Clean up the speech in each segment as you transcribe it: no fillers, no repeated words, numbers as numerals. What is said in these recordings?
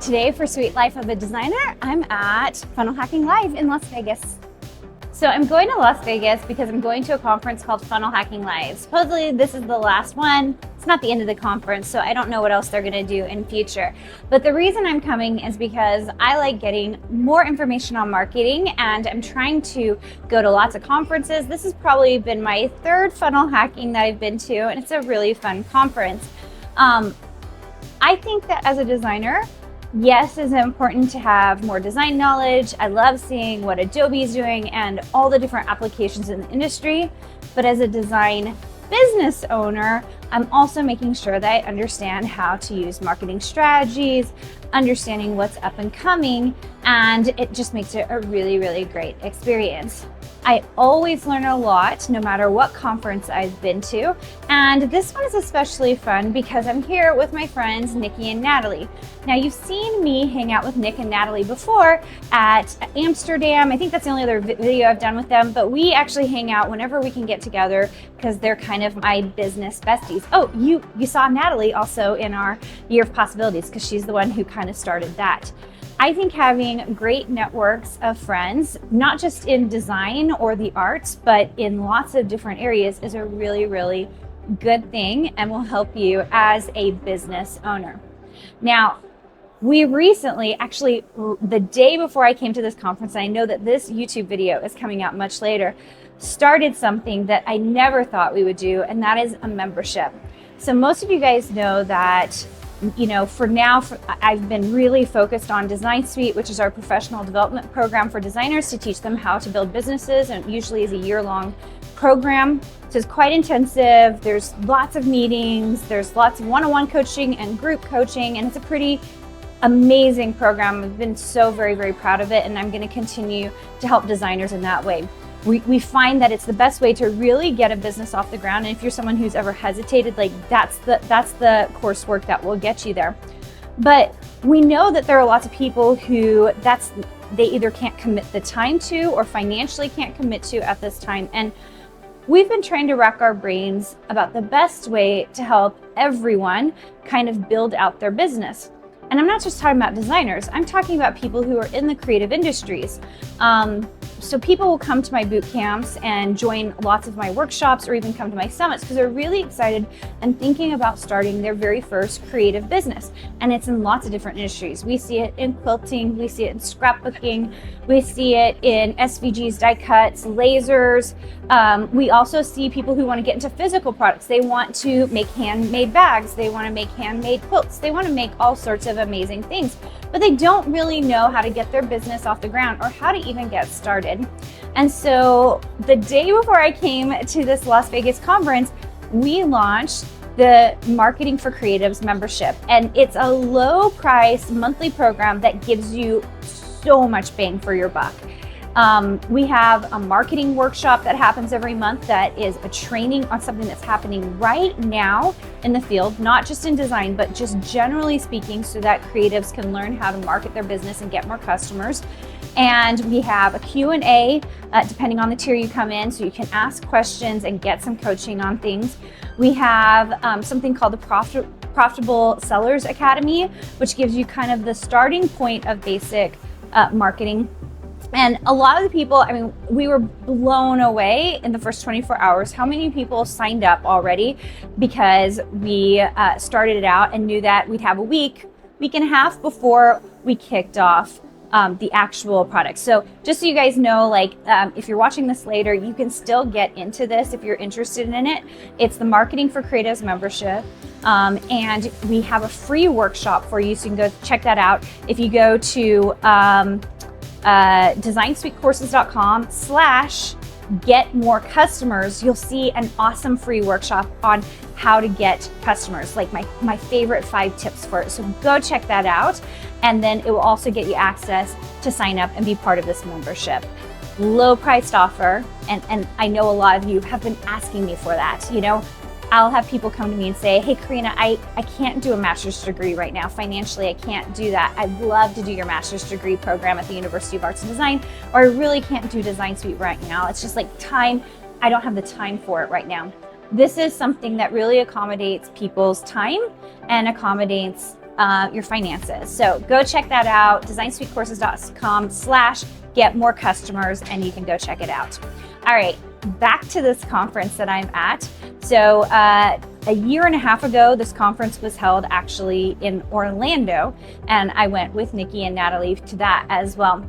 Today for Sweet Life of a Designer, I'm at Funnel Hacking Live in Las Vegas. So I'm going to Las Vegas because I'm going to a conference called Funnel Hacking Live. Supposedly this is the last one. It's not the end of the conference, so I don't know what else they're gonna do in future. But the reason I'm coming is because I like getting more information on marketing, and I'm trying to go to lots of conferences. This has probably been my third funnel hacking that I've been to, and it's a really fun conference. I think that as a designer, yes, it's important to have more design knowledge. I love seeing what Adobe is doing and all the different applications in the industry. But as a design business owner, I'm also making sure that I understand how to use marketing strategies, understanding what's up and coming, and it just makes it a really, really great experience. I always learn a lot no matter what conference I've been to, and this one is especially fun because I'm here with my friends Nikki and Natalie. Now, you've seen me hang out with Nick and Natalie before at Amsterdam. I think that's the only other video I've done with them, but we actually hang out whenever we can get together because they're kind of my business besties. Oh, you saw Natalie also in our Year of Possibilities because she's the one who kind of started that. I think having great networks of friends, not just in design or the arts, but in lots of different areas is a really, really good thing and will help you as a business owner. Now, we recently, actually the day before I came to this conference, I know that this YouTube video is coming out much later, started something that I never thought we would do, and that is a membership. So most of you guys know that for now, I've been really focused on Design Suite, which is our professional development program for designers to teach them how to build businesses, and it usually is a year-long program. So it's quite intensive. There's lots of meetings, there's lots of one-on-one coaching and group coaching, and it's a pretty amazing program. I've been so very, very proud of it, and I'm going to continue to help designers in that way. We find that it's the best way to really get a business off the ground. And if you're someone who's ever hesitated, like that's the coursework that will get you there. But we know that there are lots of people who they either can't commit the time to or financially can't commit to at this time. And we've been trying to rack our brains about the best way to help everyone kind of build out their business. And I'm not just talking about designers, I'm talking about people who are in the creative industries. So people will come to my boot camps and join lots of my workshops or even come to my summits because they're really excited and thinking about starting their very first creative business. And it's in lots of different industries. We see it in quilting, we see it in scrapbooking, we see it in SVGs, die cuts, lasers. We also see people who want to get into physical products. They want to make handmade bags, they want to make handmade quilts, they want to make all sorts of amazing things, but they don't really know how to get their business off the ground or how to even get started. And so the day before I came to this Las Vegas conference, we launched the Marketing for Creatives membership. And it's a low price monthly program that gives you so much bang for your buck. We have a marketing workshop that happens every month that is a training on something that's happening right now in the field, not just in design, but just generally speaking, so that creatives can learn how to market their business and get more customers. And we have a Q&A depending on the tier you come in, so you can ask questions and get some coaching on things. We have something called the Profitable Sellers Academy, which gives you kind of the starting point of basic marketing. And a lot of the people, I mean, we were blown away in the first 24 hours how many people signed up already because we started it out and knew that we'd have a week and a half before we kicked off the actual product. So just so you guys know, like if you're watching this later, you can still get into this if you're interested in it. It's the Marketing for Creatives membership. And we have a free workshop for you, so you can go check that out. If you go to designsuitecourses.com/get-more-customers, you'll see an awesome free workshop on how to get customers, like my favorite 5 tips for it. So go check that out. And then it will also get you access to sign up and be part of this membership. Low priced offer. And I know a lot of you have been asking me for that. I'll have people come to me and say, hey, Carina, I can't do a master's degree right now. Financially, I can't do that. I'd love to do your master's degree program at the University of Arts and Design, or I really can't do Design Suite right now. It's just like time. I don't have the time for it right now. This is something that really accommodates people's time and accommodates your finances. So go check that out, designsweetcourses.com/get more customers, and you can go check it out. All right, back to this conference that I'm at. So a year and a half ago, this conference was held actually in Orlando, and I went with Nikki and Natalie to that as well.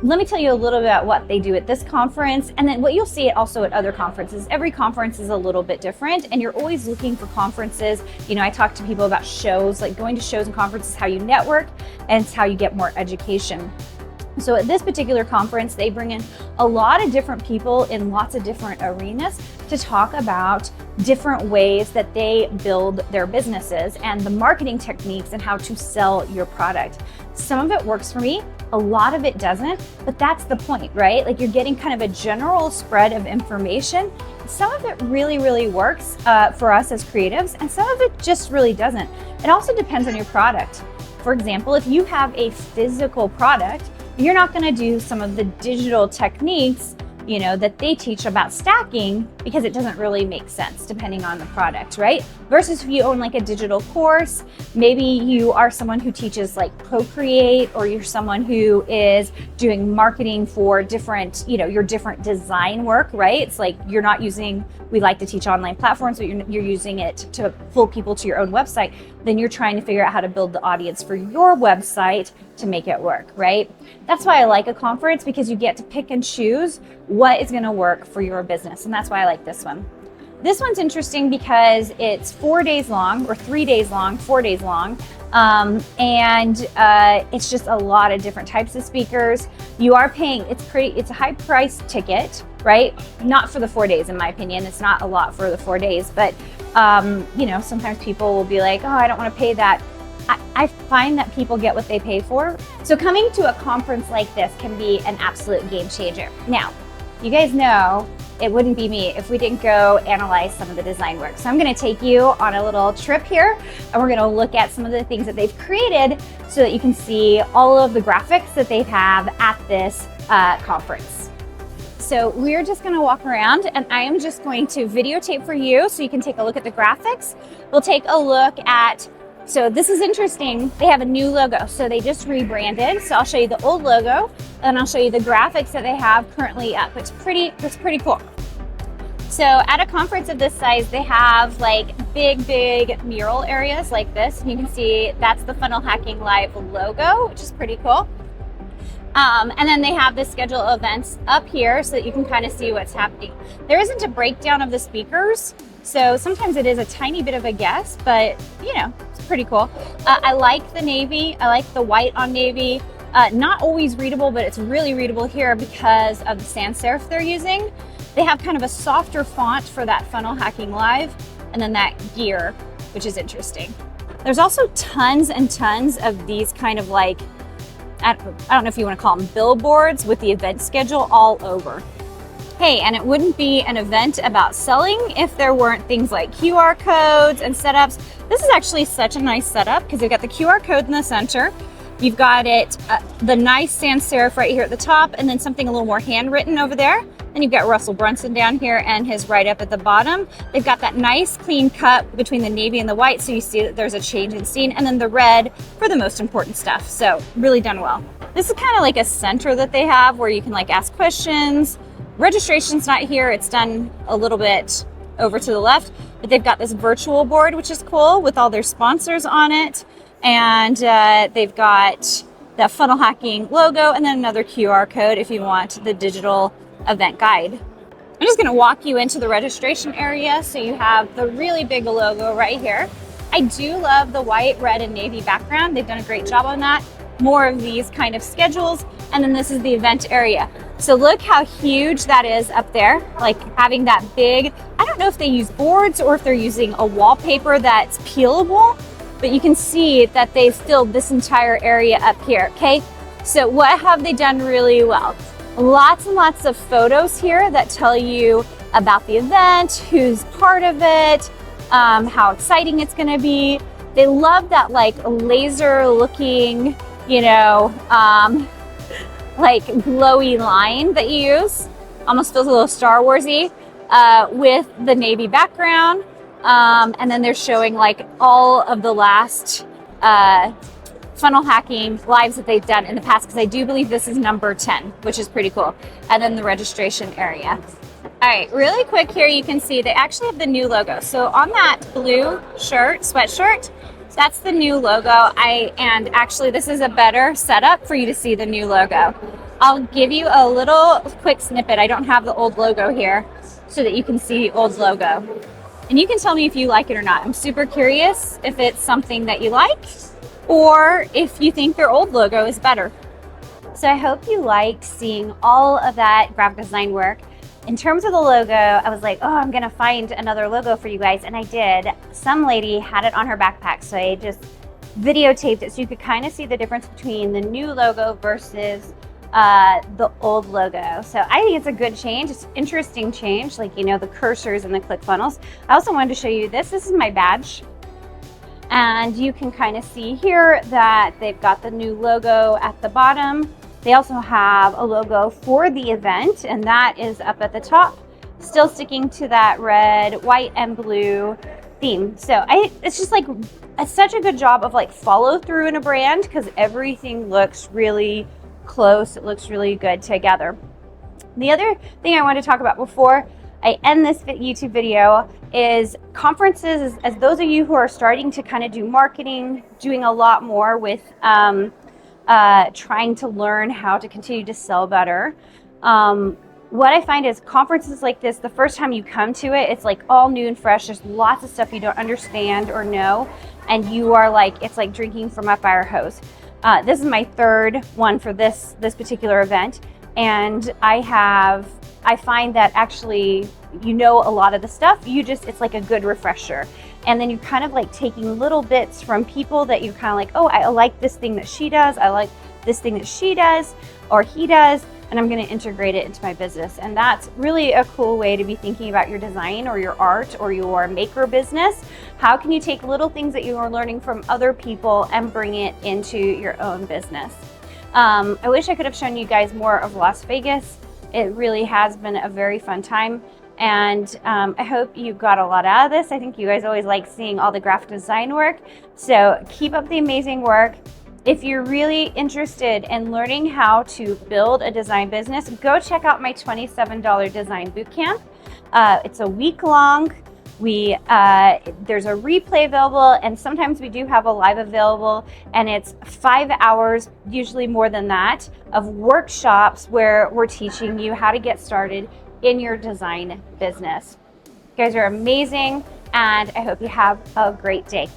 Let me tell you a little bit about what they do at this conference, and then what you'll see also at other conferences. Every conference is a little bit different, and you're always looking for conferences. You know, I talk to people about shows, like going to shows and conferences, how you network, and it's how you get more education. So at this particular conference, they bring in a lot of different people in lots of different arenas to talk about different ways that they build their businesses and the marketing techniques and how to sell your product. Some of it works for me, a lot of it doesn't, but that's the point, right? Like you're getting kind of a general spread of information. Some of it really, really works for us as creatives, and some of it just really doesn't. It also depends on your product. For example, if you have a physical product, you're not going to do some of the digital techniques, you know, that they teach about stacking, because it doesn't really make sense depending on the product, right? Versus if you own like a digital course, maybe you are someone who teaches like Procreate, or you're someone who is doing marketing for different, you know, your different design work, right? It's like you're not using, we like to teach online platforms, but you're using it to pull people to your own website. Then you're trying to figure out how to build the audience for your website to make it work, right? That's why I like a conference, because you get to pick and choose what is going to work for your business. And that's why I like this one. This one's interesting because it's 4 days long, or 3 days long, 4 days long. It's just a lot of different types of speakers. You are paying, it's a high price ticket, right? Not for the 4 days, in my opinion. It's not a lot for the 4 days, but you know, sometimes people will be like, oh, I don't want to pay that. I find that people get what they pay for. So coming to a conference like this can be an absolute game changer. Now, you guys know it wouldn't be me if we didn't go analyze some of the design work. So I'm going to take you on a little trip here, and we're going to look at some of the things that they've created so that you can see all of the graphics that they have at this conference. So we're just going to walk around, and I am just going to videotape for you so you can take a look at the graphics. We'll take a look at, so this is interesting, they have a new logo. So they just rebranded. So I'll show you the old logo, and I'll show you the graphics that they have currently up. It's pretty cool. So at a conference of this size, they have like big mural areas like this. And you can see that's the Funnel Hacking Live logo, which is pretty cool. And then they have the schedule of events up here so that you can kind of see what's happening. There isn't a breakdown of the speakers, so sometimes it is a tiny bit of a guess, but you know, it's pretty cool. I like the navy. I like the white on navy. Not always readable, but it's really readable here because of the sans serif they're using. They have kind of a softer font for that Funnel Hacking Live, and then that gear, which is interesting. There's also tons and tons of these kind of like, I don't know if you want to call them billboards with the event schedule all over. Hey, and it wouldn't be an event about selling if there weren't things like QR codes and setups. This is actually such a nice setup because you've got the QR code in the center. You've got it, the nice sans serif right here at the top, and then something a little more handwritten over there. Then you've got Russell Brunson down here and his write up at the bottom. They've got that nice clean cut between the navy and the white, so you see that there's a change in scene, and then the red for the most important stuff. So really done well. This is kind of like a center that they have where you can like ask questions. Registration's not here, it's done a little bit over to the left, but they've got this virtual board, which is cool, with all their sponsors on it. And they've got the funnel hacking logo, and then another QR code if you want the digital event guide. I'm just going to walk you into the registration area. So you have the really big logo right here. I do love the white, red, and navy background. They've done a great job on that. More of these kind of schedules. And then this is the event area. So look how huge that is up there, like having that big, I don't know if they use boards or if they're using a wallpaper that's peelable, but you can see that they filled this entire area up here, okay? So what have they done really well? Lots and lots of photos here that tell you about the event, who's part of it, how exciting it's gonna be. They love that like laser looking, you know, like glowy line that you use. Almost feels a little Star Wars-y with the navy background. And then they're showing like all of the last funnel hacking lives that they've done in the past, because I do believe this is number 10, which is pretty cool. And then the registration area. All right, really quick here, you can see they actually have the new logo. So on that blue shirt, sweatshirt, that's the new logo. And actually this is a better setup for you to see the new logo. I'll give you a little quick snippet. I don't have the old logo here so that you can see the old logo. And you can tell me if you like it or not. I'm super curious if it's something that you like or if you think their old logo is better. So I hope you liked seeing all of that graphic design work. In terms of the logo, I was like, oh, I'm gonna find another logo for you guys, and I did. Some lady had it on her backpack, so I just videotaped it so you could kind of see the difference between the new logo versus the old logo. So I think it's a good change. It's an interesting change, like, you know, the cursors and the ClickFunnels. I also wanted to show you this. This is my badge. And you can kind of see here that they've got the new logo at the bottom. They also have a logo for the event, and that is up at the top, still sticking to that red, white, and blue theme. So it's just like, it's such a good job of like follow through in a brand, because everything looks really close. It looks really good together. The other thing I want to talk about before I end this YouTube video is conferences. As those of you who are starting to kind of do marketing, doing a lot more with trying to learn how to continue to sell better. What I find is conferences like this, the first time you come to it, it's like all new and fresh. There's lots of stuff you don't understand or know, and you are like, it's like drinking from a fire hose. This is my third one for this particular event, and I find that actually, you know, a lot of the stuff, it's like a good refresher. And then you're kind of like taking little bits from people that you're kind of like, oh, I like this thing that she does. I like this thing that she does or he does, and I'm going to integrate it into my business. And that's really a cool way to be thinking about your design or your art or your maker business. How can you take little things that you are learning from other people and bring it into your own business? I wish I could have shown you guys more of Las Vegas. It really has been a very fun time. And I hope you got a lot out of this. I think you guys always like seeing all the graphic design work. So keep up the amazing work. If you're really interested in learning how to build a design business, go check out my $27 design bootcamp. It's a week long. There's a replay available, and sometimes we do have a live available, and it's 5 hours, usually more than that, of workshops where we're teaching you how to get started in your design business. You guys are amazing, and I hope you have a great day.